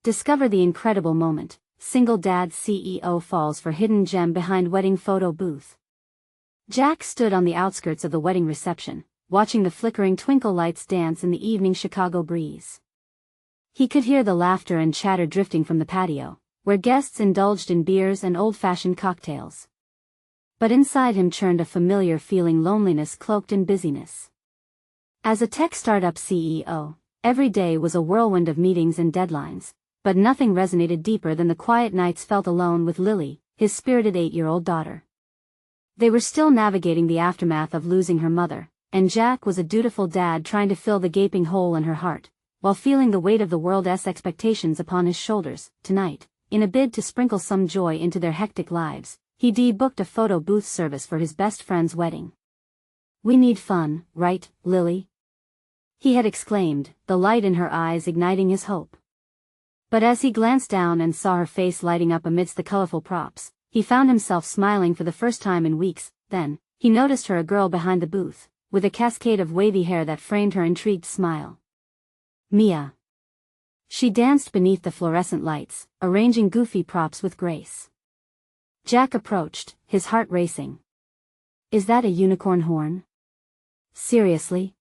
Discover the incredible moment. Single dad CEO falls for hidden gem behind wedding photo booth. Jack stood on the outskirts of the wedding reception, watching the flickering twinkle lights dance in the evening Chicago breeze. He could hear the laughter and chatter drifting from the patio, where guests indulged in beers and old-fashioned cocktails. But inside him churned a familiar feeling, loneliness cloaked in busyness. As a tech startup CEO, every day was a whirlwind of meetings and deadlines, but nothing resonated deeper than the quiet nights felt alone with Lily, his spirited 8-year-old daughter. They were still navigating the aftermath of losing her mother, and Jack was a dutiful dad trying to fill the gaping hole in her heart, while feeling the weight of the world's expectations upon his shoulders. Tonight, in a bid to sprinkle some joy into their hectic lives, he booked a photo booth service for his best friend's wedding. "We need fun, right, Lily?" he had exclaimed, the light in her eyes igniting his hope. But as he glanced down and saw her face lighting up amidst the colorful props, he found himself smiling for the first time in weeks. Then, he noticed her, a girl behind the booth, with a cascade of wavy hair that framed her intrigued smile. Mia. She danced beneath the fluorescent lights, arranging goofy props with grace. Jack approached, his heart racing. "Is that a unicorn horn? Seriously?"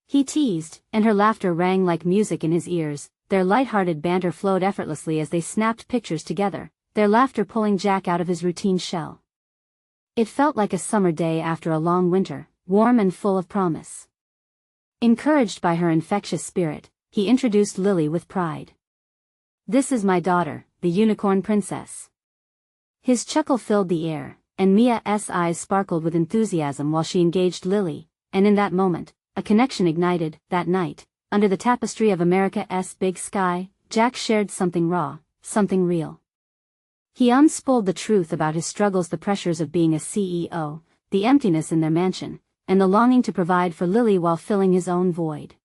he teased, and her laughter rang like music in his ears. Their light-hearted banter flowed effortlessly as they snapped pictures together, their laughter pulling Jack out of his routine shell. It felt like a summer day after a long winter, warm and full of promise. Encouraged by her infectious spirit, he introduced Lily with pride. "This is my daughter, the unicorn princess." His chuckle filled the air, and Mia's eyes sparkled with enthusiasm while she engaged Lily, and in that moment, a connection ignited. That night, under the tapestry of America's big sky, Jack shared something raw, something real. He unspooled the truth about his struggles, the pressures of being a CEO, the emptiness in their mansion, and the longing to provide for Lily while filling his own void.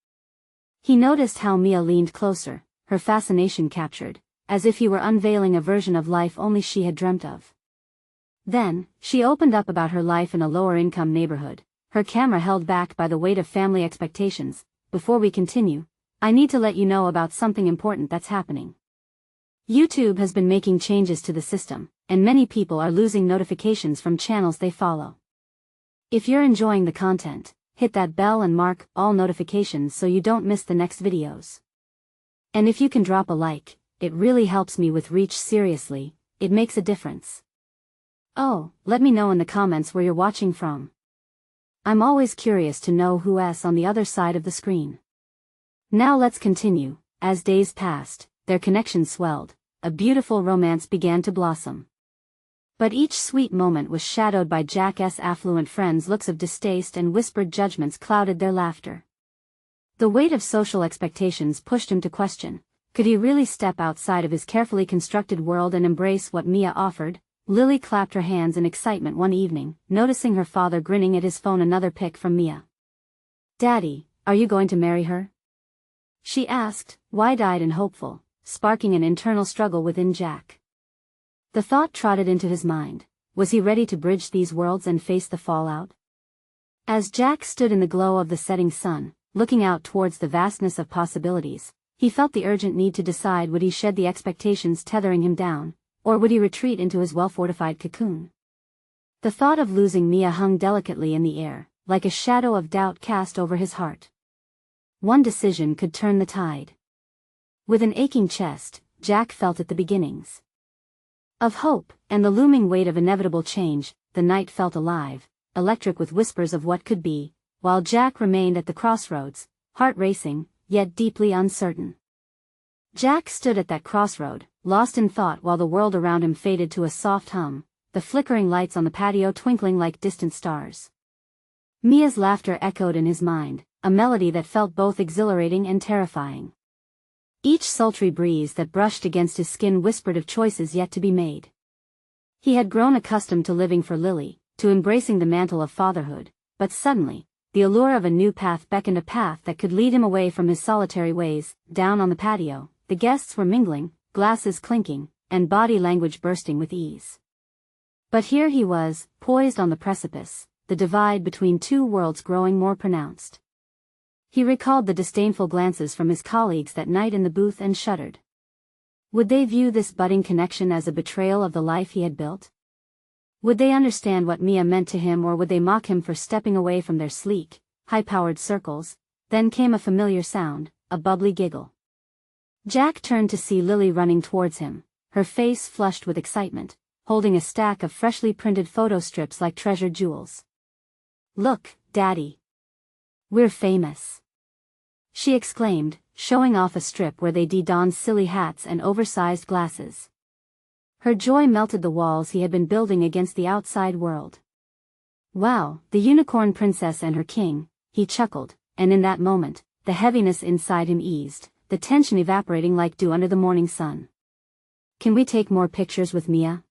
He noticed how Mia leaned closer, her fascination captured, as if he were unveiling a version of life only she had dreamt of. Then, she opened up about her life in a lower-income neighborhood, her camera held back by the weight of family expectations. "Before we continue, I need to let you know about something important that's happening. YouTube has been making changes to the system, and many people are losing notifications from channels they follow. If you're enjoying the content, hit that bell and mark all notifications so you don't miss the next videos. And if you can drop a like, it really helps me with reach. Seriously, it makes a difference. Oh, let me know in the comments where you're watching from. I'm always curious to know who's on the other side of the screen." Now let's continue. As days passed, their connection swelled, a beautiful romance began to blossom. But each sweet moment was shadowed by Jack's affluent friends' looks of distaste and whispered judgments clouded their laughter. The weight of social expectations pushed him to question, could he really step outside of his carefully constructed world and embrace what Mia offered? Lily clapped her hands in excitement one evening, noticing her father grinning at his phone. Another pic from Mia. "Daddy, are you going to marry her?" she asked, wide-eyed and hopeful, sparking an internal struggle within Jack. The thought trotted into his mind, was he ready to bridge these worlds and face the fallout? As Jack stood in the glow of the setting sun, looking out towards the vastness of possibilities, he felt the urgent need to decide, would he shed the expectations tethering him down, or would he retreat into his well-fortified cocoon? The thought of losing Mia hung delicately in the air, like a shadow of doubt cast over his heart. One decision could turn the tide. With an aching chest, Jack felt at the beginnings of hope, and the looming weight of inevitable change. The night felt alive, electric with whispers of what could be, while Jack remained at the crossroads, heart racing, yet deeply uncertain. Jack stood at that crossroad, lost in thought while the world around him faded to a soft hum, the flickering lights on the patio twinkling like distant stars. Mia's laughter echoed in his mind, a melody that felt both exhilarating and terrifying. Each sultry breeze that brushed against his skin whispered of choices yet to be made. He had grown accustomed to living for Lily, to embracing the mantle of fatherhood, but suddenly, the allure of a new path beckoned, a path that could lead him away from his solitary ways. Down on the patio, the guests were mingling, glasses clinking, and body language bursting with ease. But here he was, poised on the precipice, the divide between two worlds growing more pronounced. He recalled the disdainful glances from his colleagues that night in the booth and shuddered. Would they view this budding connection as a betrayal of the life he had built? Would they understand what Mia meant to him, or would they mock him for stepping away from their sleek, high-powered circles? Then came a familiar sound, a bubbly giggle. Jack turned to see Lily running towards him, her face flushed with excitement, holding a stack of freshly printed photo strips like treasured jewels. "Look, Daddy. We're famous," she exclaimed, showing off a strip where they donned silly hats and oversized glasses. Her joy melted the walls he had been building against the outside world. "Wow, the unicorn princess and her king," he chuckled, and in that moment, the heaviness inside him eased, the tension evaporating like dew under the morning sun. "Can we take more pictures with Mia?"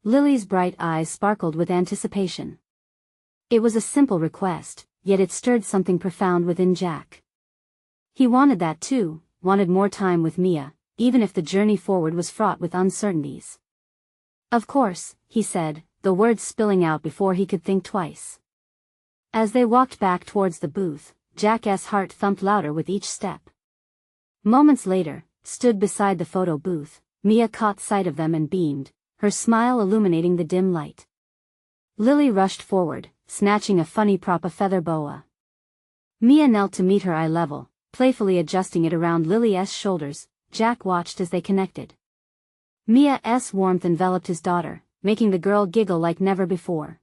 Lily's bright eyes sparkled with anticipation. It was a simple request, yet it stirred something profound within Jack. He wanted that too, wanted more time with Mia, even if the journey forward was fraught with uncertainties. "Of course," he said, the words spilling out before he could think twice. As they walked back towards the booth, Jack's heart thumped louder with each step. Moments later, stood beside the photo booth, Mia caught sight of them and beamed, her smile illuminating the dim light. Lily rushed forward, snatching a funny prop, a feather boa. Mia knelt to meet her eye level, playfully adjusting it around Lily's shoulders. Jack watched as they connected. Mia's warmth enveloped his daughter, making the girl giggle like never before.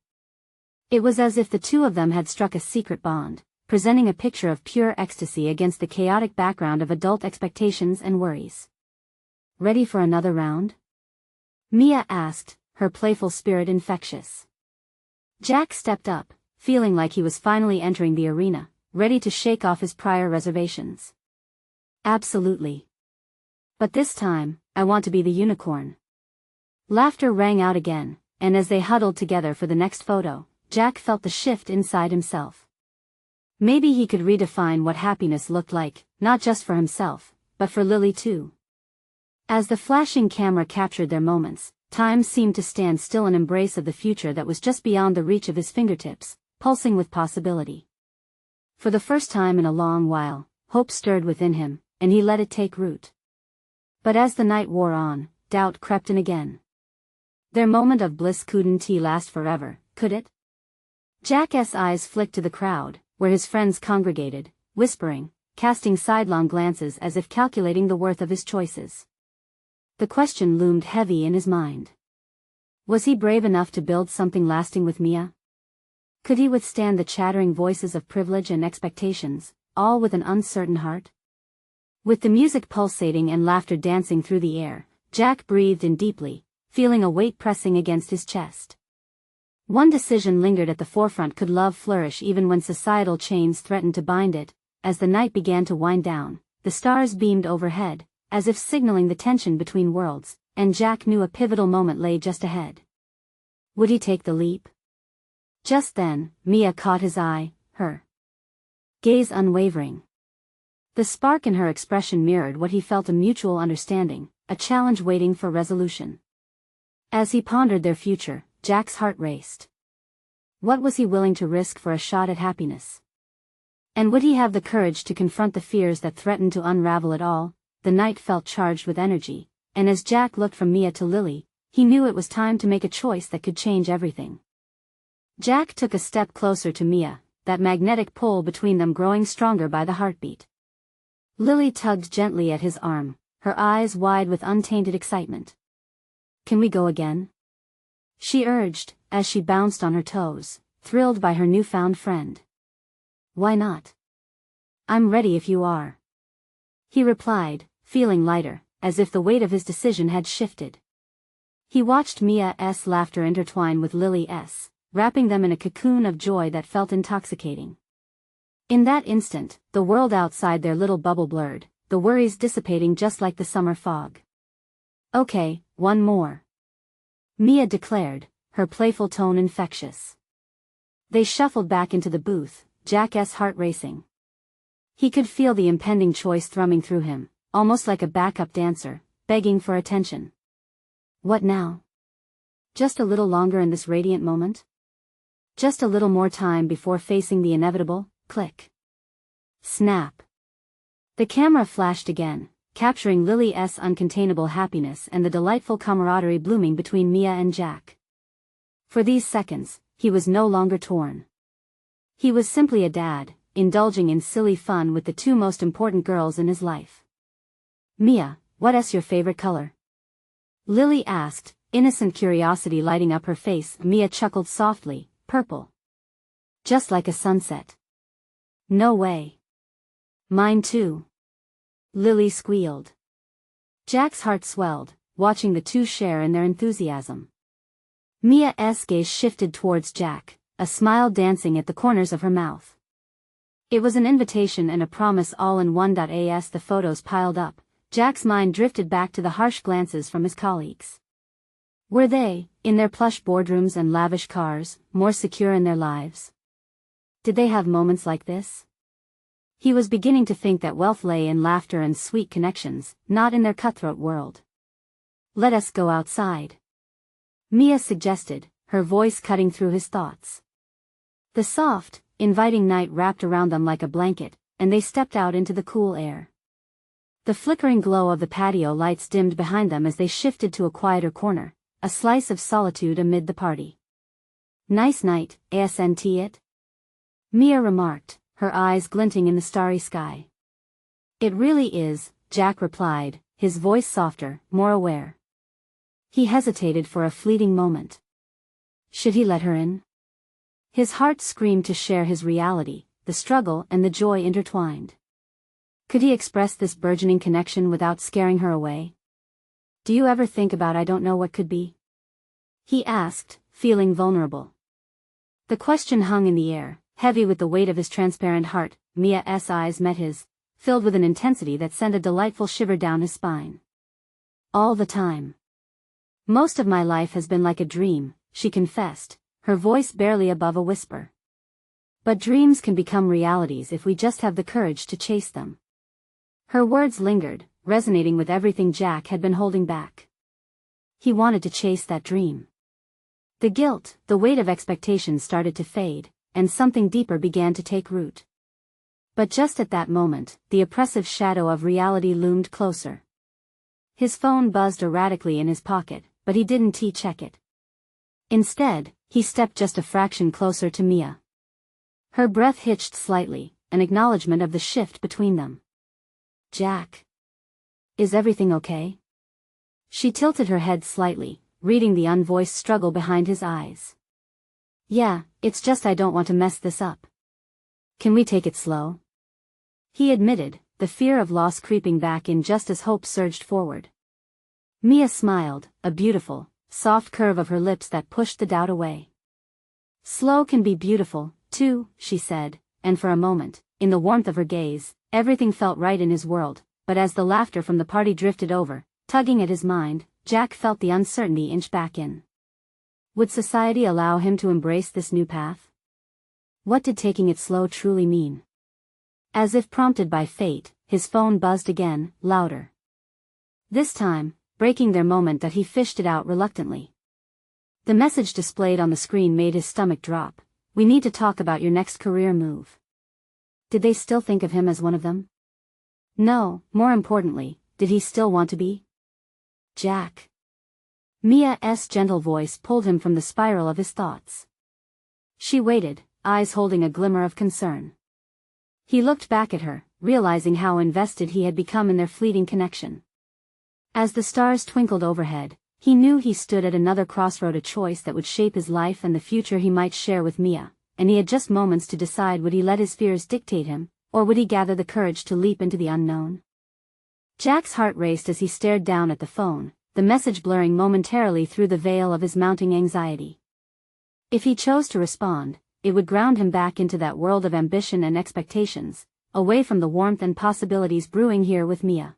It was as if the two of them had struck a secret bond, presenting a picture of pure ecstasy against the chaotic background of adult expectations and worries. "Ready for another round?" Mia asked, her playful spirit infectious. Jack stepped up, feeling like he was finally entering the arena, ready to shake off his prior reservations. "Absolutely. But this time, I want to be the unicorn." Laughter rang out again, and as they huddled together for the next photo, Jack felt the shift inside himself. Maybe he could redefine what happiness looked like, not just for himself, but for Lily too. As the flashing camera captured their moments, time seemed to stand still, an embrace of the future that was just beyond the reach of his fingertips, pulsing with possibility. For the first time in a long while, hope stirred within him, and he let it take root. But as the night wore on, doubt crept in again. Their moment of bliss couldn't last forever, could it? Jack's eyes flicked to the crowd, where his friends congregated, whispering, casting sidelong glances as if calculating the worth of his choices. The question loomed heavy in his mind. Was he brave enough to build something lasting with Mia? Could he withstand the chattering voices of privilege and expectations, all with an uncertain heart? With the music pulsating and laughter dancing through the air, Jack breathed in deeply, feeling a weight pressing against his chest. One decision lingered at the forefront: could love flourish even when societal chains threatened to bind it? As the night began to wind down, the stars beamed overhead, as if signaling the tension between worlds, and Jack knew a pivotal moment lay just ahead. Would he take the leap? Just then, Mia caught his eye, her gaze unwavering. The spark in her expression mirrored what he felt: a mutual understanding, a challenge waiting for resolution. As he pondered their future, Jack's heart raced. What was he willing to risk for a shot at happiness? And would he have the courage to confront the fears that threatened to unravel it all? The night felt charged with energy, and as Jack looked from Mia to Lily, he knew it was time to make a choice that could change everything. Jack took a step closer to Mia, that magnetic pull between them growing stronger by the heartbeat. Lily tugged gently at his arm, her eyes wide with untainted excitement. "Can we go again?" she urged, as she bounced on her toes, thrilled by her newfound friend. "Why not? I'm ready if you are," he replied, feeling lighter, as if the weight of his decision had shifted. He watched Mia's laughter intertwine with Lily's, wrapping them in a cocoon of joy that felt intoxicating. In that instant, the world outside their little bubble blurred, the worries dissipating just like the summer fog. "Okay, one more," Mia declared, her playful tone infectious. They shuffled back into the booth, Jack's heart racing. He could feel the impending choice thrumming through him, almost like a backup dancer, begging for attention. What now? Just a little longer in this radiant moment? Just a little more time before facing the inevitable? Click. Snap. The camera flashed again, capturing Lily's uncontainable happiness and the delightful camaraderie blooming between Mia and Jack. For these seconds, he was no longer torn. He was simply a dad, indulging in silly fun with the two most important girls in his life. "Mia, what's your favorite color?" Lily asked, innocent curiosity lighting up her face. Mia chuckled softly, "Purple. Just like a sunset." "No way." "Mine too." Lily squealed. Jack's heart swelled, watching the two share in their enthusiasm. Mia's gaze shifted towards Jack, a smile dancing at the corners of her mouth. It was an invitation and a promise all in one. As the photos piled up, Jack's mind drifted back to the harsh glances from his colleagues. Were they, in their plush boardrooms and lavish cars, more secure in their lives? Did they have moments like this? He was beginning to think that wealth lay in laughter and sweet connections, not in their cutthroat world. "Let us go outside," Mia suggested, her voice cutting through his thoughts. The soft, inviting night wrapped around them like a blanket, and they stepped out into the cool air. The flickering glow of the patio lights dimmed behind them as they shifted to a quieter corner, a slice of solitude amid the party. "Nice night, isn't it?" Mia remarked, her eyes glinting in the starry sky. "It really is," Jack replied, his voice softer, more aware. He hesitated for a fleeting moment. Should he let her in? His heart screamed to share his reality, the struggle and the joy intertwined. Could he express this burgeoning connection without scaring her away? "Do you ever think about I don't know what could be?" he asked, feeling vulnerable. The question hung in the air, heavy with the weight of his transparent heart. Mia's eyes met his, filled with an intensity that sent a delightful shiver down his spine. "All the time. Most of my life has been like a dream," she confessed, her voice barely above a whisper. "But dreams can become realities if we just have the courage to chase them." Her words lingered, resonating with everything Jack had been holding back. He wanted to chase that dream. The guilt, the weight of expectation started to fade, and something deeper began to take root. But just at that moment, the oppressive shadow of reality loomed closer. His phone buzzed erratically in his pocket, but he didn't check it. Instead, he stepped just a fraction closer to Mia. Her breath hitched slightly, an acknowledgement of the shift between them. "Jack. Is everything okay?" She tilted her head slightly, reading the unvoiced struggle behind his eyes. "Yeah, it's just I don't want to mess this up. Can we take it slow?" he admitted, the fear of loss creeping back in just as hope surged forward. Mia smiled, a beautiful, soft curve of her lips that pushed the doubt away. "Slow can be beautiful, too," she said, and for a moment, in the warmth of her gaze, everything felt right in his world. But as the laughter from the party drifted over, tugging at his mind, Jack felt the uncertainty inch back in. Would society allow him to embrace this new path? What did taking it slow truly mean? As if prompted by fate, his phone buzzed again, louder. This time, breaking their moment, that he fished it out reluctantly. The message displayed on the screen made his stomach drop. "We need to talk about your next career move." Did they still think of him as one of them? No, more importantly, did he still want to be? Jack. Mia's gentle voice pulled him from the spiral of his thoughts. She waited, eyes holding a glimmer of concern. He looked back at her, realizing how invested he had become in their fleeting connection. As the stars twinkled overhead, he knew he stood at another crossroad, a choice that would shape his life and the future he might share with Mia, and he had just moments to decide: would he let his fears dictate him, or would he gather the courage to leap into the unknown? Jack's heart raced as he stared down at the phone, the message blurring momentarily through the veil of his mounting anxiety. If he chose to respond, it would ground him back into that world of ambition and expectations, away from the warmth and possibilities brewing here with Mia.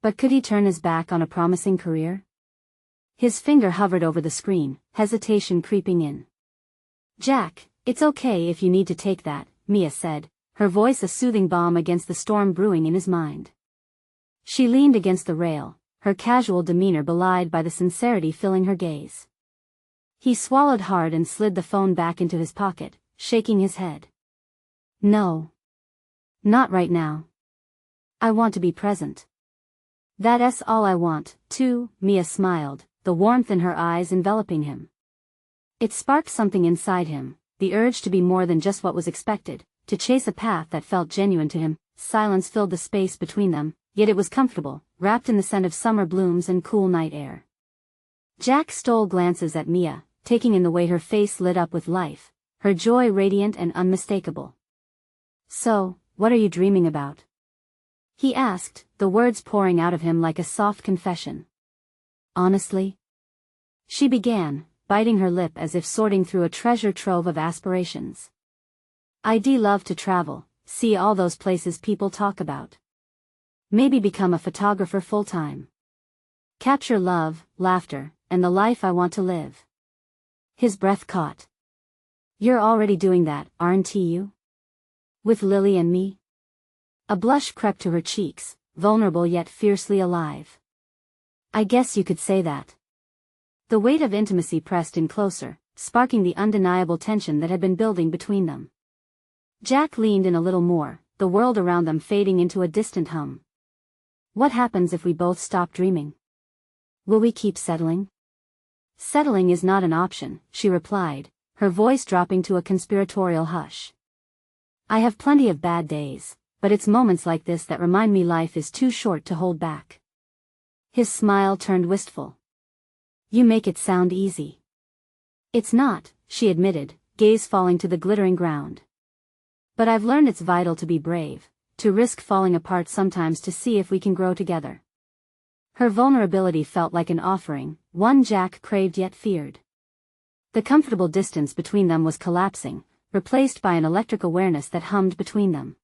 But could he turn his back on a promising career? His finger hovered over the screen, hesitation creeping in. "Jack, it's okay if you need to take that," Mia said, her voice a soothing balm against the storm brewing in his mind. She leaned against the rail, her casual demeanor belied by the sincerity filling her gaze. He swallowed hard and slid the phone back into his pocket, shaking his head. "No. Not right now. I want to be present." That's all I want, too, Mia smiled, the warmth in her eyes enveloping him. It sparked something inside him, the urge to be more than just what was expected, to chase a path that felt genuine to him. Silence filled the space between them, yet it was comfortable, wrapped in the scent of summer blooms and cool night air. Jack stole glances at Mia, taking in the way her face lit up with life, her joy radiant and unmistakable. "So, what are you dreaming about?" he asked, the words pouring out of him like a soft confession. "Honestly?" she began, biting her lip as if sorting through a treasure trove of aspirations. "I'd love to travel, see all those places people talk about. Maybe become a photographer full-time. Capture love, laughter, and the life I want to live." His breath caught. "You're already doing that, aren't you? With Lily and me?" A blush crept to her cheeks, vulnerable yet fiercely alive. "I guess you could say that." The weight of intimacy pressed in closer, sparking the undeniable tension that had been building between them. Jack leaned in a little more, the world around them fading into a distant hum. "What happens if we both stop dreaming? Will we keep settling?" "Settling is not an option," she replied, her voice dropping to a conspiratorial hush. "I have plenty of bad days, but it's moments like this that remind me life is too short to hold back." His smile turned wistful. "You make it sound easy." "It's not," she admitted, gaze falling to the glittering ground. "But I've learned it's vital to be brave, to risk falling apart sometimes to see if we can grow together." Her vulnerability felt like an offering, one Jack craved yet feared. The comfortable distance between them was collapsing, replaced by an electric awareness that hummed between them.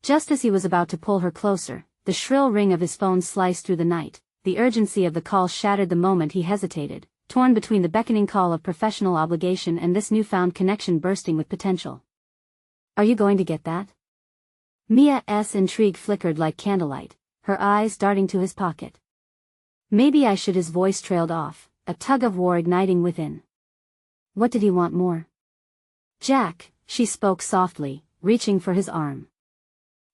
Just as he was about to pull her closer, the shrill ring of his phone sliced through the night. The urgency of the call shattered the moment he hesitated, torn between the beckoning call of professional obligation and this newfound connection bursting with potential. "Are you going to get that?" Mia's intrigue flickered like candlelight, her eyes darting to his pocket. "Maybe I should." His voice trailed off, a tug of war igniting within. What did he want more? "Jack," she spoke softly, reaching for his arm.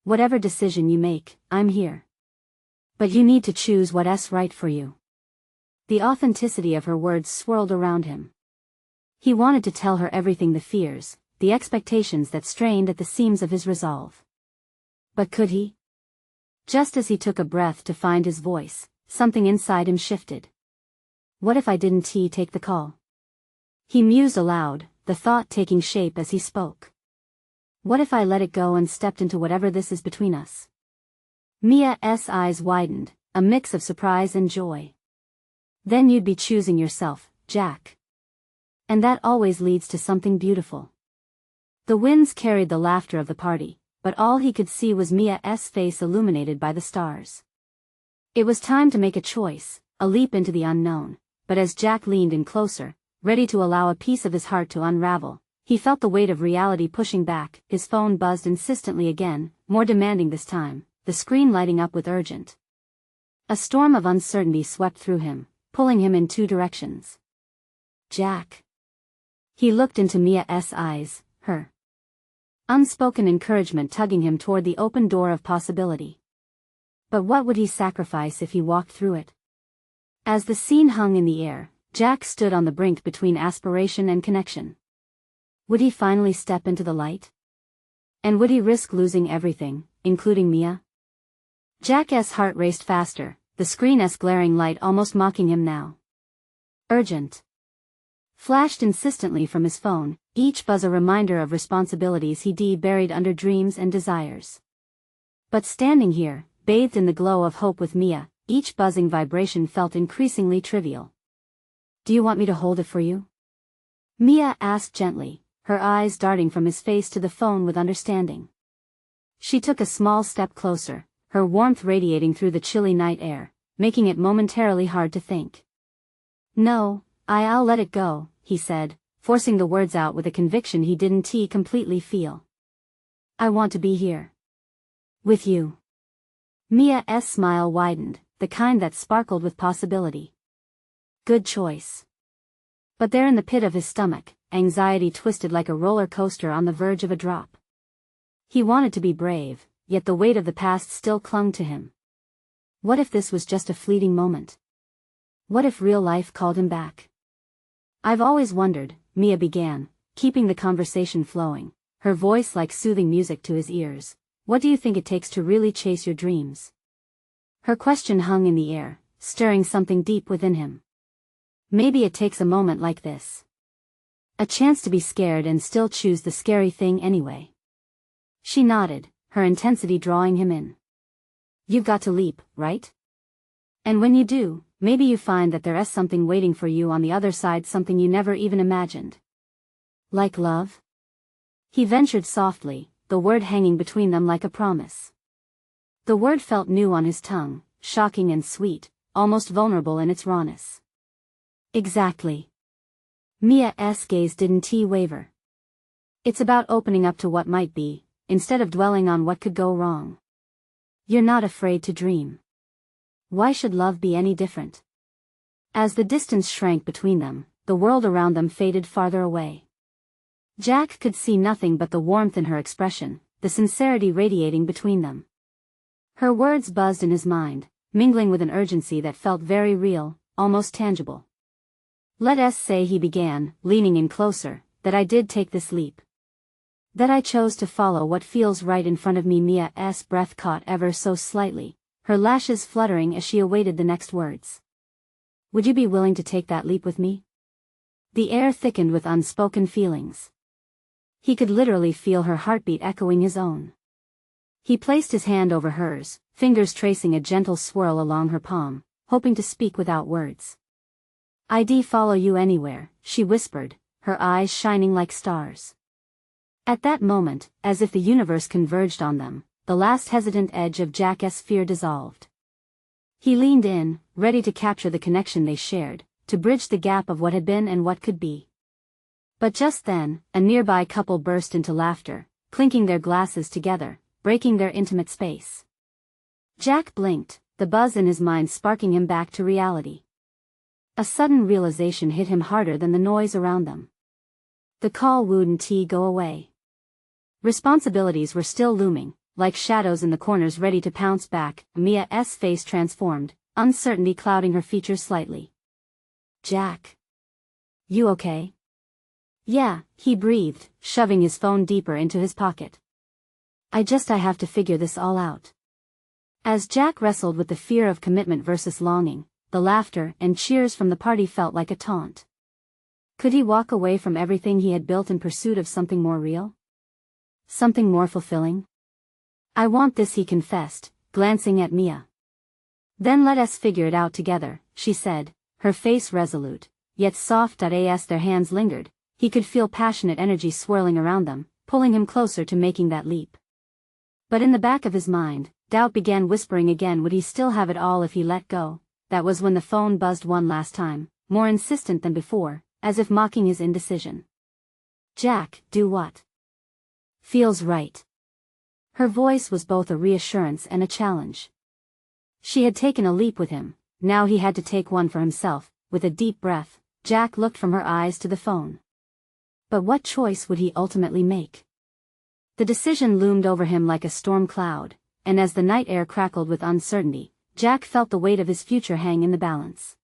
"Whatever decision you make, I'm here. But you need to choose what's right for you." The authenticity of her words swirled around him. He wanted to tell her everything, the fears, the expectations that strained at the seams of his resolve. But could he? Just as he took a breath to find his voice, something inside him shifted. What if I didn't take the call? He mused aloud, the thought taking shape as he spoke. What if I let it go and stepped into whatever this is between us? Mia's eyes widened, a mix of surprise and joy. Then you'd be choosing yourself, Jack. And that always leads to something beautiful. The winds carried the laughter of the party, but all he could see was Mia's face illuminated by the stars. It was time to make a choice, a leap into the unknown, but as Jack leaned in closer, ready to allow a piece of his heart to unravel, he felt the weight of reality pushing back. His phone buzzed insistently again, more demanding this time, the screen lighting up with urgent. A storm of uncertainty swept through him, pulling him in two directions. "Jack." He looked into Mia's eyes, her unspoken encouragement tugging him toward the open door of possibility. But what would he sacrifice if he walked through it? As the scene hung in the air, Jack stood on the brink between aspiration and connection. Would he finally step into the light? And would he risk losing everything, including Mia? Jack's heart raced faster, the screen's glaring light almost mocking him now. "Urgent." Flashed insistently from his phone, each buzz a reminder of responsibilities he'd buried under dreams and desires. But standing here, bathed in the glow of hope with Mia, each buzzing vibration felt increasingly trivial. "Do you want me to hold it for you?" Mia asked gently, her eyes darting from his face to the phone with understanding. She took a small step closer, her warmth radiating through the chilly night air, making it momentarily hard to think. "No, I'll let it go," he said, forcing the words out with a conviction he didn't completely feel. "I want to be here. With you." Mia's smile widened, the kind that sparkled with possibility. Good choice. But there in the pit of his stomach, anxiety twisted like a roller coaster on the verge of a drop. He wanted to be brave, yet the weight of the past still clung to him. What if this was just a fleeting moment? What if real life called him back? I've always wondered, Mia began, keeping the conversation flowing, her voice like soothing music to his ears. What do you think it takes to really chase your dreams? Her question hung in the air, stirring something deep within him. Maybe it takes a moment like this. A chance to be scared and still choose the scary thing anyway. She nodded, her intensity drawing him in. You've got to leap, right? And when you do, maybe you find that there's something waiting for you on the other side, something you never even imagined. Like love? He ventured softly, the word hanging between them like a promise. The word felt new on his tongue, shocking and sweet, almost vulnerable in its rawness. Exactly. Mia's gaze didn't waver. It's about opening up to what might be, instead of dwelling on what could go wrong. You're not afraid to dream. Why should love be any different? As the distance shrank between them, the world around them faded farther away. Jack could see nothing but the warmth in her expression, the sincerity radiating between them. Her words buzzed in his mind, mingling with an urgency that felt very real, almost tangible. Let us say, he began, leaning in closer, that I did take this leap. That I chose to follow what feels right in front of me. Mia's breath caught ever so slightly, her lashes fluttering as she awaited the next words. Would you be willing to take that leap with me? The air thickened with unspoken feelings. He could literally feel her heartbeat echoing his own. He placed his hand over hers, fingers tracing a gentle swirl along her palm, hoping to speak without words. I'd follow you anywhere, she whispered, her eyes shining like stars. At that moment, as if the universe converged on them, the last hesitant edge of Jack's fear dissolved. He leaned in, ready to capture the connection they shared, to bridge the gap of what had been and what could be. But just then, a nearby couple burst into laughter, clinking their glasses together, breaking their intimate space. Jack blinked, the buzz in his mind sparking him back to reality. A sudden realization hit him harder than the noise around them. The call wouldn't go away. Responsibilities were still looming, like shadows in the corners ready to pounce back. Mia's face transformed, uncertainty clouding her features slightly. Jack. You okay? Yeah, he breathed, shoving his phone deeper into his pocket. I have to figure this all out. As Jack wrestled with the fear of commitment versus longing, the laughter and cheers from the party felt like a taunt. Could he walk away from everything he had built in pursuit of something more real? Something more fulfilling? I want this, he confessed, glancing at Mia. Then let us figure it out together, she said, her face resolute, yet soft. As their hands lingered, he could feel passionate energy swirling around them, pulling him closer to making that leap. But in the back of his mind, doubt began whispering again. Would he still have it all if he let go? That was when the phone buzzed one last time, more insistent than before, as if mocking his indecision. Jack, do what feels right. Her voice was both a reassurance and a challenge. She had taken a leap with him, now he had to take one for himself. With a deep breath, Jack looked from her eyes to the phone. But what choice would he ultimately make? The decision loomed over him like a storm cloud, and as the night air crackled with uncertainty, Jack felt the weight of his future hang in the balance.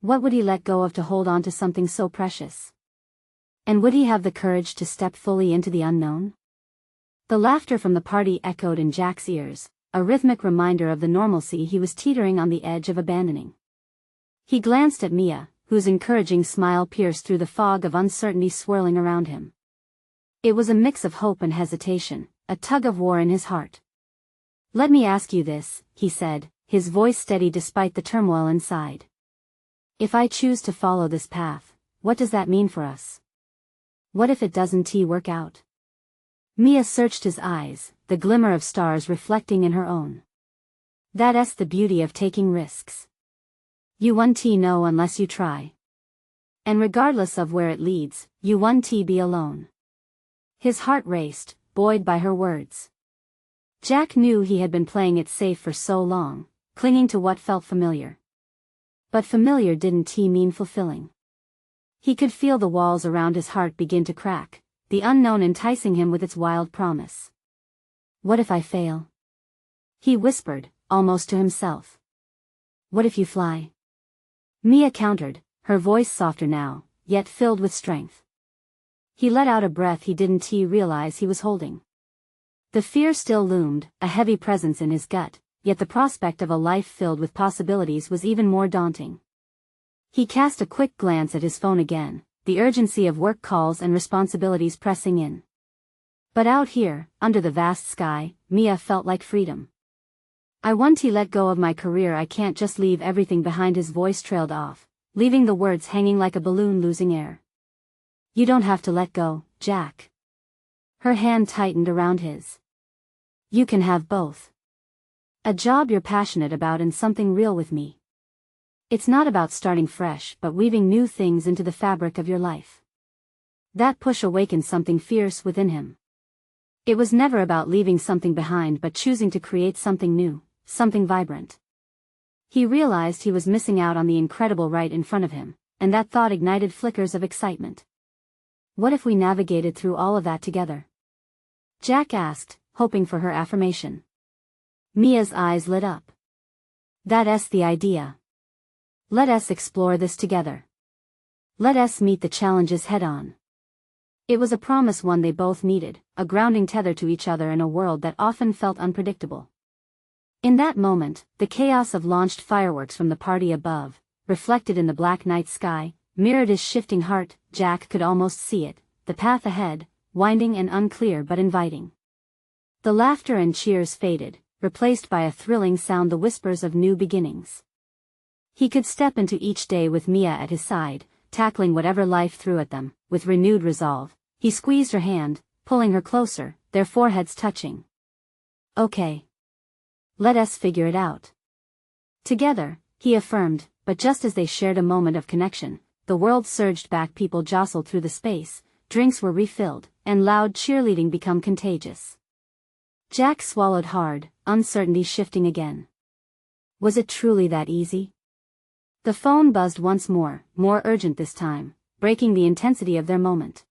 What would he let go of to hold on to something so precious? And would he have the courage to step fully into the unknown? The laughter from the party echoed in Jack's ears, a rhythmic reminder of the normalcy he was teetering on the edge of abandoning. He glanced at Mia, whose encouraging smile pierced through the fog of uncertainty swirling around him. It was a mix of hope and hesitation, a tug-of-war in his heart. Let me ask you this, he said, his voice steady despite the turmoil inside. If I choose to follow this path, what does that mean for us? What if it doesn't work out? Mia searched his eyes, the glimmer of stars reflecting in her own. That's the beauty of taking risks. You won't know unless you try. And regardless of where it leads, you won't be alone. His heart raced, buoyed by her words. Jack knew he had been playing it safe for so long, clinging to what felt familiar. But familiar didn't mean fulfilling. He could feel the walls around his heart begin to crack, the unknown enticing him with its wild promise. What if I fail? He whispered, almost to himself. What if you fly? Mia countered, her voice softer now, yet filled with strength. He let out a breath he didn't realize he was holding. The fear still loomed, a heavy presence in his gut, yet the prospect of a life filled with possibilities was even more daunting. He cast a quick glance at his phone again, the urgency of work calls and responsibilities pressing in. But out here, under the vast sky, Mia felt like freedom. I want to let go of my career. I can't just leave everything behind. His voice trailed off, leaving the words hanging like a balloon losing air. You don't have to let go, Jack. Her hand tightened around his. You can have both. A job you're passionate about and something real with me. It's not about starting fresh but weaving new things into the fabric of your life. That push awakened something fierce within him. It was never about leaving something behind but choosing to create something new, something vibrant. He realized he was missing out on the incredible right in front of him, and that thought ignited flickers of excitement. What if we navigated through all of that together? Jack asked, hoping for her affirmation. Mia's eyes lit up. That's the idea. Let us explore this together. Let us meet the challenges head-on. It was a promise, one they both needed, a grounding tether to each other in a world that often felt unpredictable. In that moment, the chaos of launched fireworks from the party above, reflected in the black night sky, mirrored his shifting heart. Jack could almost see it, the path ahead, winding and unclear but inviting. The laughter and cheers faded, replaced by a thrilling sound, the whispers of new beginnings. He could step into each day with Mia at his side, tackling whatever life threw at them, with renewed resolve. He squeezed her hand, pulling her closer, their foreheads touching. Okay. Let us figure it out. Together, he affirmed, but just as they shared a moment of connection, the world surged back. People jostled through the space, drinks were refilled, and loud cheerleading became contagious. Jack swallowed hard, uncertainty shifting again. Was it truly that easy? The phone buzzed once more urgent this time, breaking the intensity of their moment.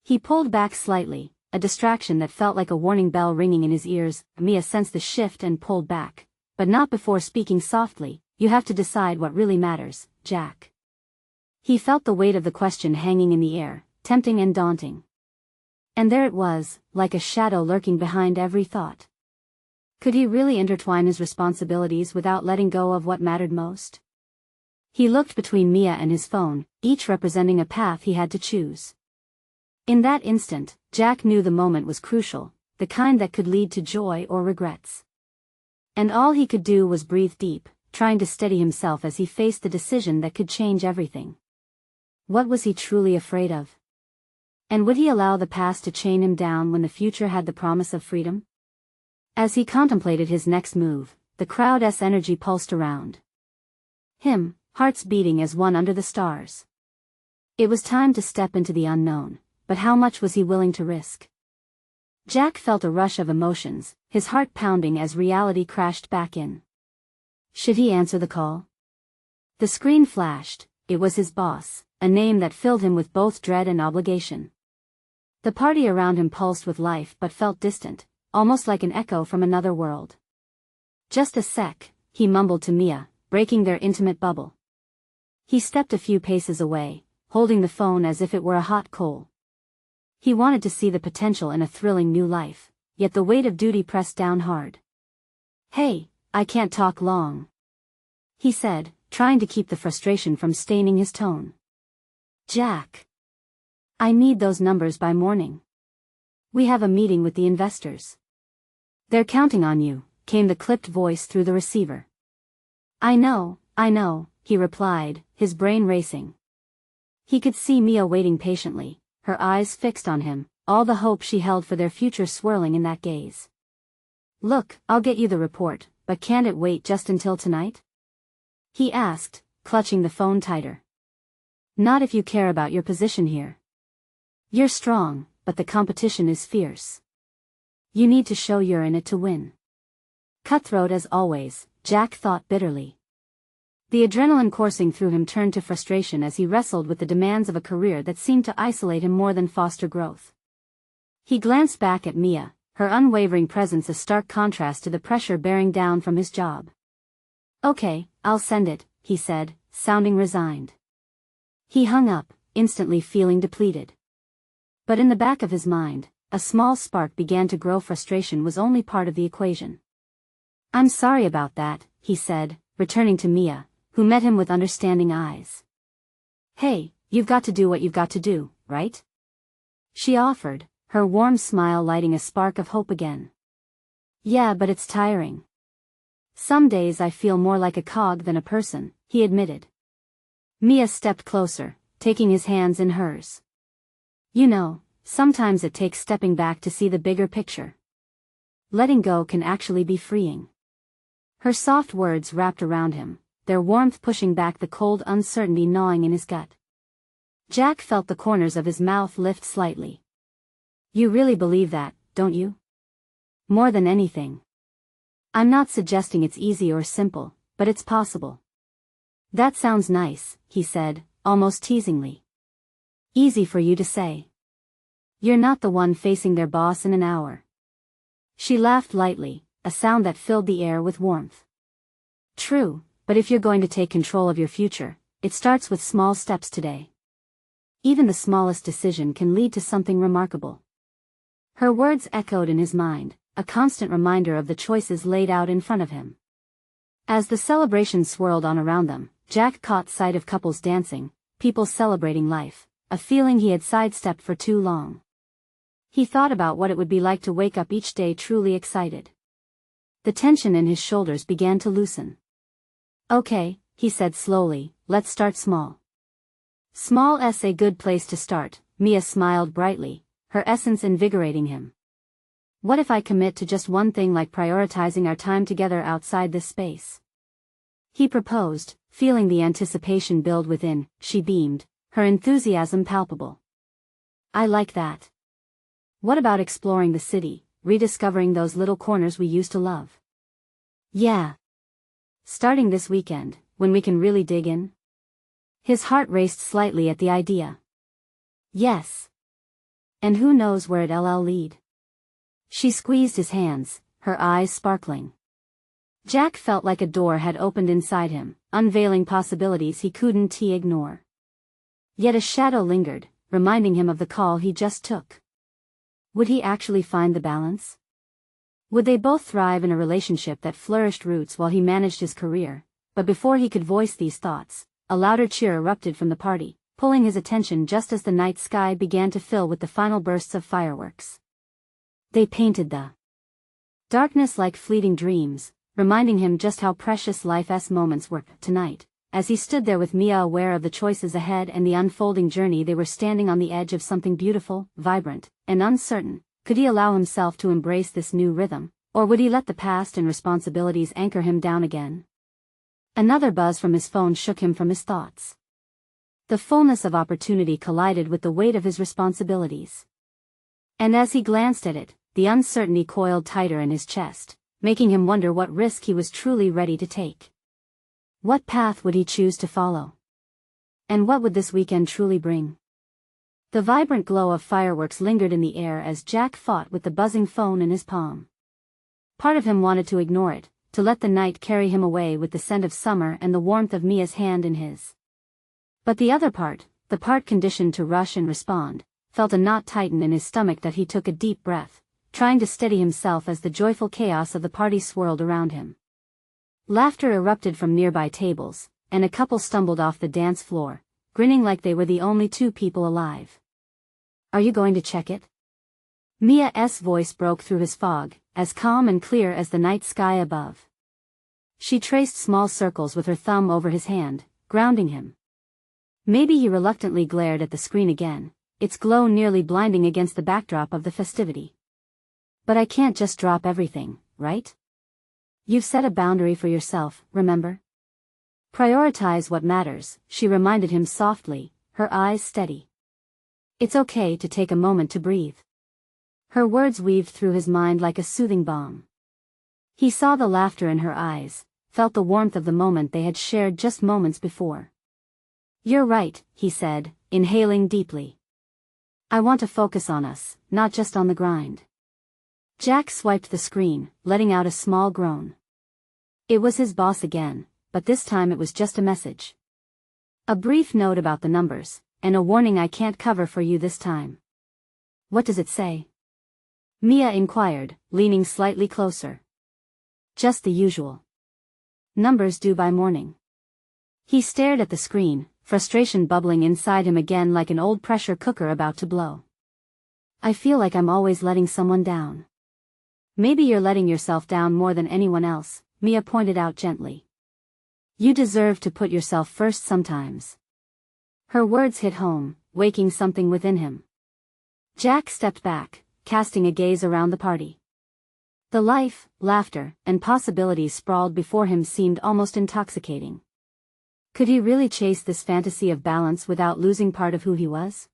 He pulled back slightly, a distraction that felt like a warning bell ringing in his ears. Mia sensed the shift and pulled back, but not before speaking softly. You have to decide what really matters, Jack. He felt the weight of the question hanging in the air, tempting and daunting. And there it was, like a shadow lurking behind every thought. Could he really intertwine his responsibilities without letting go of what mattered most? He looked between Mia and his phone, each representing a path he had to choose. In that instant, Jack knew the moment was crucial, the kind that could lead to joy or regrets. And all he could do was breathe deep, trying to steady himself as he faced the decision that could change everything. What was he truly afraid of? And would he allow the past to chain him down when the future had the promise of freedom? As he contemplated his next move, the crowd's energy pulsed around him, hearts beating as one under the stars. It was time to step into the unknown, but how much was he willing to risk? Jack felt a rush of emotions, his heart pounding as reality crashed back in. Should he answer the call? The screen flashed. It was his boss, a name that filled him with both dread and obligation. The party around him pulsed with life but felt distant, almost like an echo from another world. Just a sec, he mumbled to Mia, breaking their intimate bubble. He stepped a few paces away, holding the phone as if it were a hot coal. He wanted to see the potential in a thrilling new life, yet the weight of duty pressed down hard. Hey, I can't talk long, he said, trying to keep the frustration from staining his tone. Jack. I need those numbers by morning. We have a meeting with the investors. They're counting on you, came the clipped voice through the receiver. I know, he replied, his brain racing. He could see Mia waiting patiently, her eyes fixed on him, all the hope she held for their future swirling in that gaze. Look, I'll get you the report, but can't it wait just until tonight? He asked, clutching the phone tighter. Not if you care about your position here. You're strong, but the competition is fierce. You need to show you're in it to win. Cutthroat as always, Jack thought bitterly. The adrenaline coursing through him turned to frustration as he wrestled with the demands of a career that seemed to isolate him more than foster growth. He glanced back at Mia, her unwavering presence a stark contrast to the pressure bearing down from his job. "Okay, I'll send it," he said, sounding resigned. He hung up, instantly feeling depleted. But in the back of his mind, a small spark began to grow. Frustration was only part of the equation. "I'm sorry about that," he said, returning to Mia, who met him with understanding eyes. "Hey, you've got to do what you've got to do, right?" she offered, her warm smile lighting a spark of hope again. "Yeah, but it's tiring. Some days I feel more like a cog than a person," he admitted. Mia stepped closer, taking his hands in hers. "You know, sometimes it takes stepping back to see the bigger picture. Letting go can actually be freeing." Her soft words wrapped around him, their warmth pushing back the cold uncertainty gnawing in his gut. Jack felt the corners of his mouth lift slightly. "You really believe that, don't you?" "More than anything. I'm not suggesting it's easy or simple, but it's possible." "That sounds nice," he said, almost teasingly. "Easy for you to say. You're not the one facing their boss in an hour." She laughed lightly, a sound that filled the air with warmth. "True, but if you're going to take control of your future, it starts with small steps today. Even the smallest decision can lead to something remarkable." Her words echoed in his mind, a constant reminder of the choices laid out in front of him. As the celebration swirled on around them, Jack caught sight of couples dancing, people celebrating life, a feeling he had sidestepped for too long. He thought about what it would be like to wake up each day truly excited. The tension in his shoulders began to loosen. "Okay," he said slowly, "let's start small." "Small's a good place to start," Mia smiled brightly, her essence invigorating him. "What if I commit to just one thing, like prioritizing our time together outside this space?" He proposed, feeling the anticipation build within. She beamed, her enthusiasm palpable. "I like that. What about exploring the city, rediscovering those little corners we used to love?" "Yeah. Starting this weekend, when we can really dig in?" His heart raced slightly at the idea. "Yes. And who knows where it'll lead?" She squeezed his hands, her eyes sparkling. Jack felt like a door had opened inside him, unveiling possibilities he couldn't ignore. Yet a shadow lingered, reminding him of the call he just took. Would he actually find the balance? Would they both thrive in a relationship that flourished roots while he managed his career? But before he could voice these thoughts, a louder cheer erupted from the party, pulling his attention just as the night sky began to fill with the final bursts of fireworks. They painted the darkness like fleeting dreams, reminding him just how precious life's moments were. Tonight, as he stood there with Mia, aware of the choices ahead and the unfolding journey, they were standing on the edge of something beautiful, vibrant, and uncertain. Could he allow himself to embrace this new rhythm, or would he let the past and responsibilities anchor him down again? Another buzz from his phone shook him from his thoughts. The fullness of opportunity collided with the weight of his responsibilities. And as he glanced at it, the uncertainty coiled tighter in his chest, making him wonder what risk he was truly ready to take. What path would he choose to follow? And what would this weekend truly bring? The vibrant glow of fireworks lingered in the air as Jack fought with the buzzing phone in his palm. Part of him wanted to ignore it, to let the night carry him away with the scent of summer and the warmth of Mia's hand in his. But the other part, the part conditioned to rush and respond, felt a knot tighten in his stomach that he took a deep breath, trying to steady himself as the joyful chaos of the party swirled around him. Laughter erupted from nearby tables, and a couple stumbled off the dance floor, grinning like they were the only two people alive. "Are you going to check it?" Mia's voice broke through his fog, as calm and clear as the night sky above. She traced small circles with her thumb over his hand, grounding him. Maybe he reluctantly glared at the screen again, its glow nearly blinding against the backdrop of the festivity. "But I can't just drop everything, right? You've set a boundary for yourself, remember? Prioritize what matters," she reminded him softly, her eyes steady. "It's okay to take a moment to breathe." Her words weaved through his mind like a soothing balm. He saw the laughter in her eyes, felt the warmth of the moment they had shared just moments before. "You're right," he said, inhaling deeply. "I want to focus on us, not just on the grind." Jack swiped the screen, letting out a small groan. It was his boss again, but this time it was just a message. A brief note about the numbers, and a warning I can't cover for you this time. What does it say? Mia inquired, leaning slightly closer. Just the usual. Numbers due by morning. He stared at the screen, frustration bubbling inside him again like an old pressure cooker about to blow. I feel like I'm always letting someone down. Maybe you're letting yourself down more than anyone else, Mia pointed out gently. You deserve to put yourself first sometimes. Her words hit home, waking something within him. Jack stepped back, casting a gaze around the party. The life, laughter, and possibilities sprawled before him seemed almost intoxicating. Could he really chase this fantasy of balance without losing part of who he was?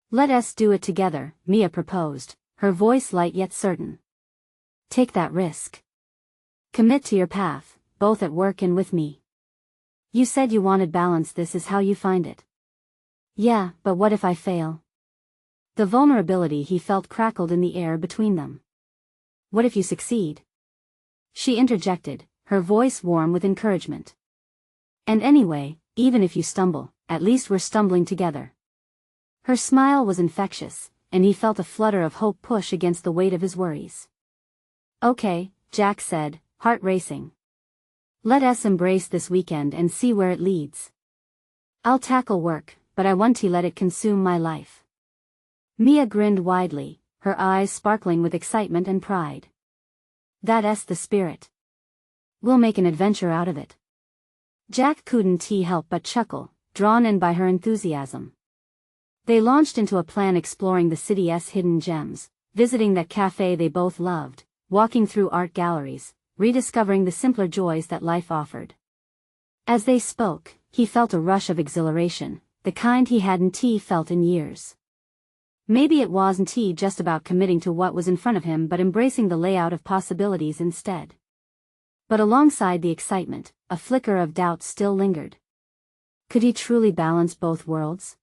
Let us do it together, Mia proposed, her voice light yet certain. Take that risk. Commit to your path, both at work and with me. You said you wanted balance, this is how you find it. Yeah, but what if I fail? The vulnerability he felt crackled in the air between them. What if you succeed? She interjected, her voice warm with encouragement. And anyway, even if you stumble, at least we're stumbling together. Her smile was infectious, and he felt a flutter of hope push against the weight of his worries. Okay, Jack said, heart racing. Let us embrace this weekend and see where it leads. I'll tackle work, but I want to let it consume my life. Mia grinned widely, her eyes sparkling with excitement and pride. That's the spirit. We'll make an adventure out of it. Jack couldn't help but chuckle, drawn in by her enthusiasm. They launched into a plan exploring the city's hidden gems, visiting that cafe they both loved, walking through art galleries, rediscovering the simpler joys that life offered. As they spoke, he felt a rush of exhilaration, the kind he hadn't felt in years. Maybe it wasn't just about committing to what was in front of him but embracing the layout of possibilities instead. But alongside the excitement, a flicker of doubt still lingered. Could he truly balance both worlds?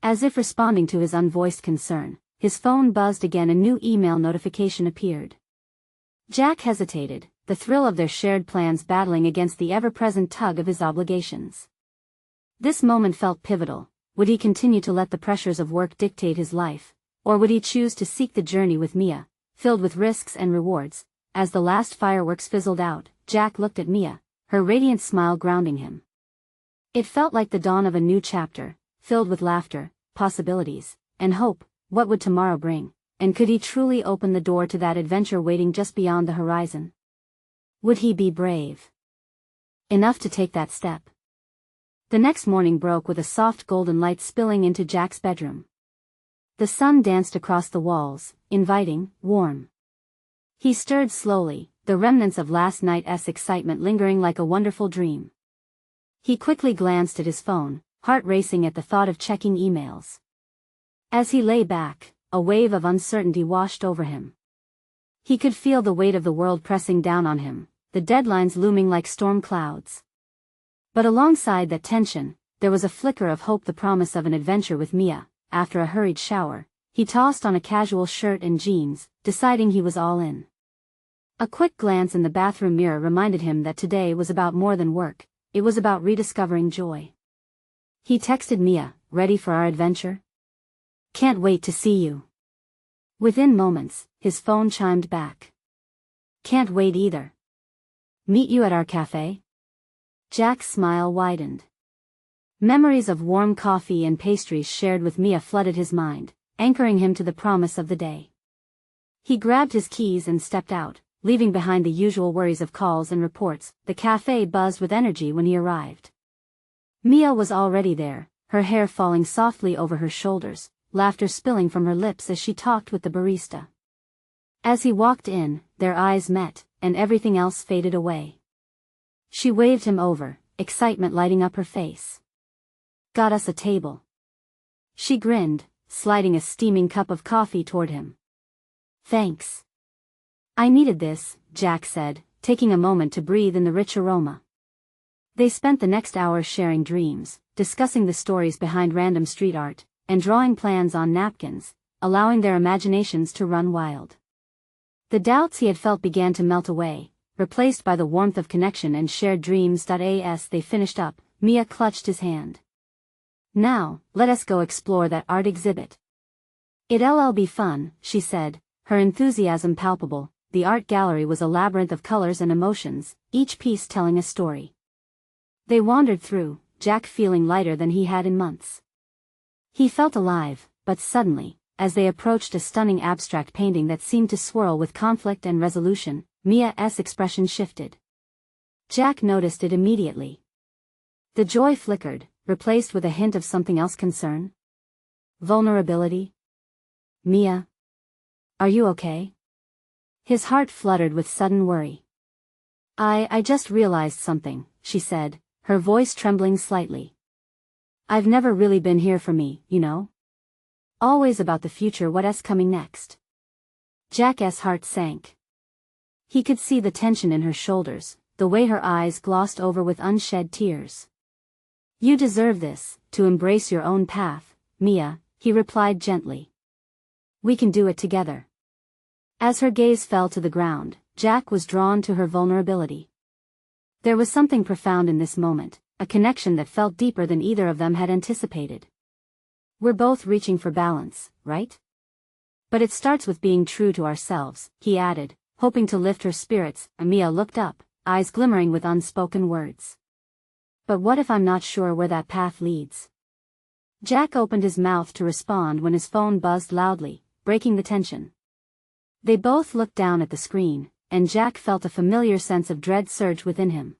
As if responding to his unvoiced concern, his phone buzzed again, a new email notification appeared. Jack hesitated, the thrill of their shared plans battling against the ever-present tug of his obligations. This moment felt pivotal. Would he continue to let the pressures of work dictate his life, or would he choose to seek the journey with Mia, filled with risks and rewards? As the last fireworks fizzled out, Jack looked at Mia, her radiant smile grounding him. It felt like the dawn of a new chapter, filled with laughter, possibilities, and hope. What would tomorrow bring? And could he truly open the door to that adventure waiting just beyond the horizon? Would he be brave enough to take that step? The next morning broke with a soft golden light spilling into Jack's bedroom. The sun danced across the walls, inviting, warm. He stirred slowly, the remnants of last night's excitement lingering like a wonderful dream. He quickly glanced at his phone, heart racing at the thought of checking emails. As he lay back, a wave of uncertainty washed over him. He could feel the weight of the world pressing down on him, the deadlines looming like storm clouds. But alongside that tension, there was a flicker of hope, the promise of an adventure with Mia. After a hurried shower, he tossed on a casual shirt and jeans, deciding he was all in. A quick glance in the bathroom mirror reminded him that today was about more than work, it was about rediscovering joy. He texted Mia, ready for our adventure? Can't wait to see you. Within moments, his phone chimed back. Can't wait either. Meet you at our cafe? Jack's smile widened. Memories of warm coffee and pastries shared with Mia flooded his mind, anchoring him to the promise of the day. He grabbed his keys and stepped out, leaving behind the usual worries of calls and reports. The cafe buzzed with energy when he arrived. Mia was already there, her hair falling softly over her shoulders, laughter spilling from her lips as she talked with the barista. As he walked in, their eyes met, and everything else faded away. She waved him over, excitement lighting up her face. Got us a table. She grinned, sliding a steaming cup of coffee toward him. Thanks. I needed this, Jack said, taking a moment to breathe in the rich aroma. They spent the next hour sharing dreams, discussing the stories behind random street art, and drawing plans on napkins, allowing their imaginations to run wild. The doubts he had felt began to melt away, replaced by the warmth of connection and shared dreams. As they finished up, Mia clutched his hand. "Now, let us go explore that art exhibit. It'll be fun," she said, her enthusiasm palpable. The art gallery was a labyrinth of colors and emotions, each piece telling a story. They wandered through, Jack feeling lighter than he had in months. He felt alive, but suddenly, as they approached a stunning abstract painting that seemed to swirl with conflict and resolution, Mia's expression shifted. Jack noticed it immediately. The joy flickered, replaced with a hint of something else: concern? Vulnerability? "Mia? Are you okay?" His heart fluttered with sudden worry. I just realized something," she said, her voice trembling slightly. "I've never really been here for me, you know? Always about the future, what's coming next." Jack's heart sank. He could see the tension in her shoulders, the way her eyes glossed over with unshed tears. "You deserve this, to embrace your own path, Mia," he replied gently. "We can do it together." As her gaze fell to the ground, Jack was drawn to her vulnerability. There was something profound in this moment, a connection that felt deeper than either of them had anticipated. "We're both reaching for balance, right? But it starts with being true to ourselves," he added, hoping to lift her spirits. Mia looked up, eyes glimmering with unspoken words. "But what if I'm not sure where that path leads?" Jack opened his mouth to respond when his phone buzzed loudly, breaking the tension. They both looked down at the screen, and Jack felt a familiar sense of dread surge within him.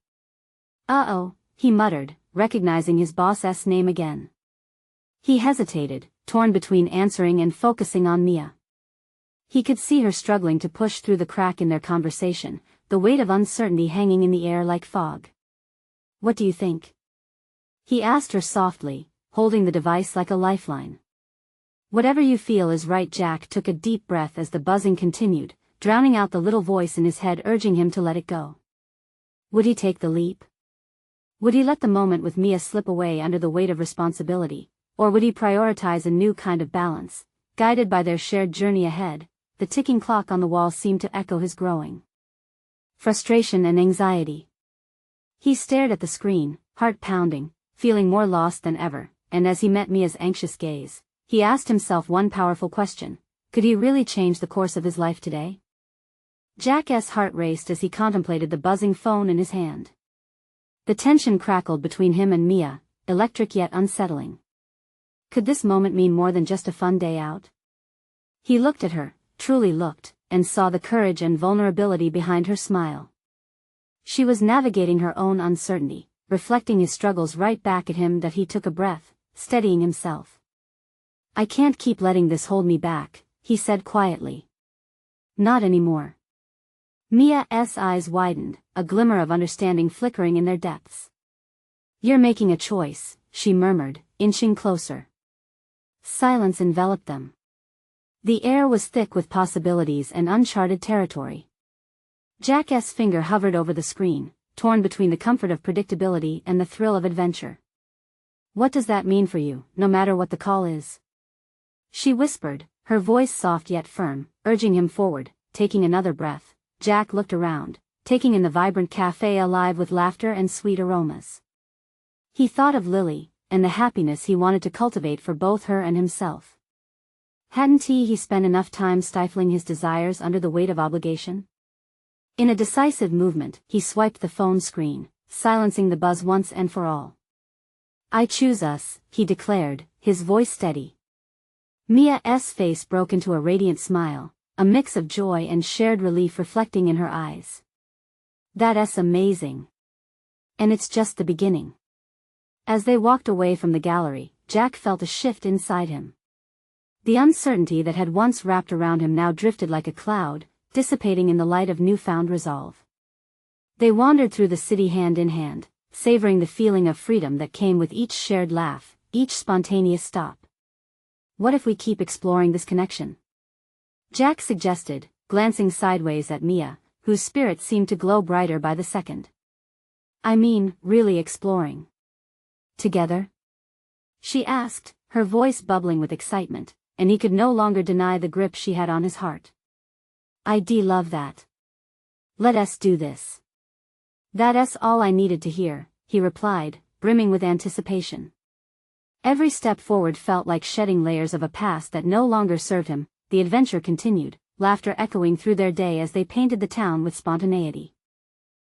"Uh-oh," he muttered, recognizing his boss's name again. He hesitated, torn between answering and focusing on Mia. He could see her struggling to push through the crack in their conversation, the weight of uncertainty hanging in the air like fog. "What do you think?" he asked her softly, holding the device like a lifeline. "Whatever you feel is right." Jack took a deep breath as the buzzing continued, drowning out the little voice in his head urging him to let it go. Would he take the leap? Would he let the moment with Mia slip away under the weight of responsibility, or would he prioritize a new kind of balance, guided by their shared journey ahead? The ticking clock on the wall seemed to echo his growing frustration and anxiety. He stared at the screen, heart pounding, feeling more lost than ever, and as he met Mia's anxious gaze, he asked himself one powerful question: could he really change the course of his life today? Jack's heart raced as he contemplated the buzzing phone in his hand. The tension crackled between him and Mia, electric yet unsettling. Could this moment mean more than just a fun day out? He looked at her, truly looked, and saw the courage and vulnerability behind her smile. She was navigating her own uncertainty, reflecting his struggles right back at him. That he took a breath, steadying himself. "I can't keep letting this hold me back," he said quietly. "Not anymore." Mia's eyes widened, a glimmer of understanding flickering in their depths. "You're making a choice," she murmured, inching closer. Silence enveloped them. The air was thick with possibilities and uncharted territory. Jack's finger hovered over the screen, torn between the comfort of predictability and the thrill of adventure. "What does that mean for you, no matter what the call is?" she whispered, her voice soft yet firm, urging him forward. Taking another breath, Jack looked around, taking in the vibrant cafe alive with laughter and sweet aromas. He thought of Lily, and the happiness he wanted to cultivate for both her and himself. Hadn't he spent enough time stifling his desires under the weight of obligation? In a decisive movement, he swiped the phone screen, silencing the buzz once and for all. "I choose us," he declared, his voice steady. Mia's face broke into a radiant smile, a mix of joy and shared relief reflecting in her eyes. "That's amazing. And it's just the beginning." As they walked away from the gallery, Jack felt a shift inside him. The uncertainty that had once wrapped around him now drifted like a cloud, dissipating in the light of newfound resolve. They wandered through the city hand in hand, savoring the feeling of freedom that came with each shared laugh, each spontaneous stop. "What if we keep exploring this connection?" Jack suggested, glancing sideways at Mia, whose spirit seemed to glow brighter by the second. "I mean, really exploring. Together?" she asked, her voice bubbling with excitement, and he could no longer deny the grip she had on his heart. "I love that. Let us do this." "That's all I needed to hear," he replied, brimming with anticipation. Every step forward felt like shedding layers of a past that no longer served him. The adventure continued, laughter echoing through their day as they painted the town with spontaneity.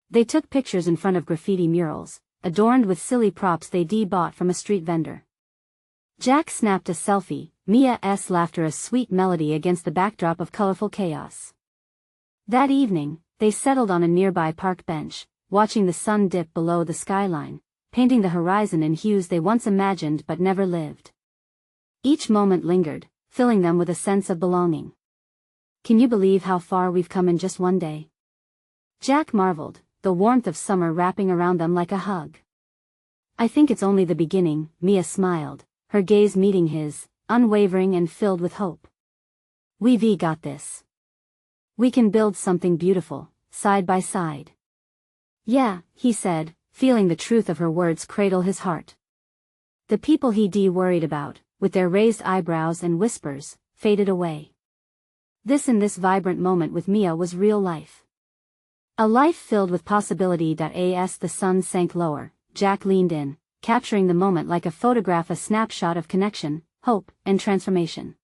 They took pictures in front of graffiti murals, adorned with silly props they bought from a street vendor. Jack snapped a selfie, Mia's laughter a sweet melody against the backdrop of colorful chaos. That evening, they settled on a nearby park bench, watching the sun dip below the skyline, painting the horizon in hues they once imagined but never lived. Each moment lingered, filling them with a sense of belonging. "Can you believe how far we've come in just one day?" Jack marveled, the warmth of summer wrapping around them like a hug. "I think it's only the beginning," Mia smiled, her gaze meeting his, unwavering and filled with hope. "We've got this. We can build something beautiful, side by side." "Yeah," he said, feeling the truth of her words cradle his heart. The people he worried about, with their raised eyebrows and whispers, faded away. In this vibrant moment with Mia was real life. A life filled with possibility. As the sun sank lower, Jack leaned in, capturing the moment like a photograph, a snapshot of connection, hope, and transformation.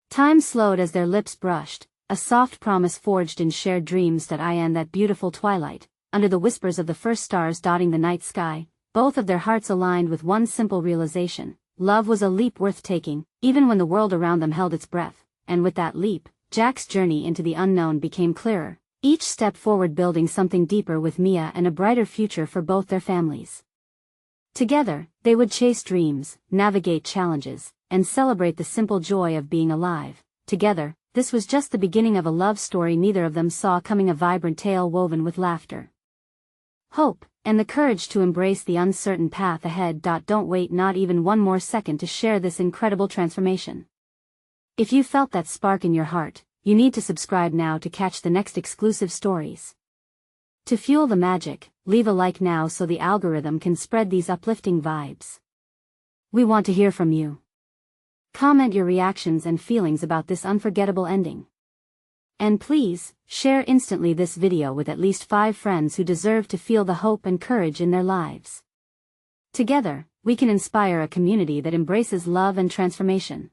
Time slowed as their lips brushed, a soft promise forged in shared dreams. In that beautiful twilight, under the whispers of the first stars dotting the night sky, both of their hearts aligned with one simple realization: love was a leap worth taking, even when the world around them held its breath. And with that leap, Jack's journey into the unknown became clearer, each step forward building something deeper with Mia and a brighter future for both their families. Together, they would chase dreams, navigate challenges, and celebrate the simple joy of being alive. Together, this was just the beginning of a love story neither of them saw coming, a vibrant tale woven with laughter, hope, and the courage to embrace the uncertain path ahead. Don't wait not even one more second to share this incredible transformation. If you felt that spark in your heart, you need to subscribe now to catch the next exclusive stories. To fuel the magic, leave a like now so the algorithm can spread these uplifting vibes. We want to hear from you. Comment your reactions and feelings about this unforgettable ending. And please, share instantly this video with at least 5 friends who deserve to feel the hope and courage in their lives. Together, we can inspire a community that embraces love and transformation.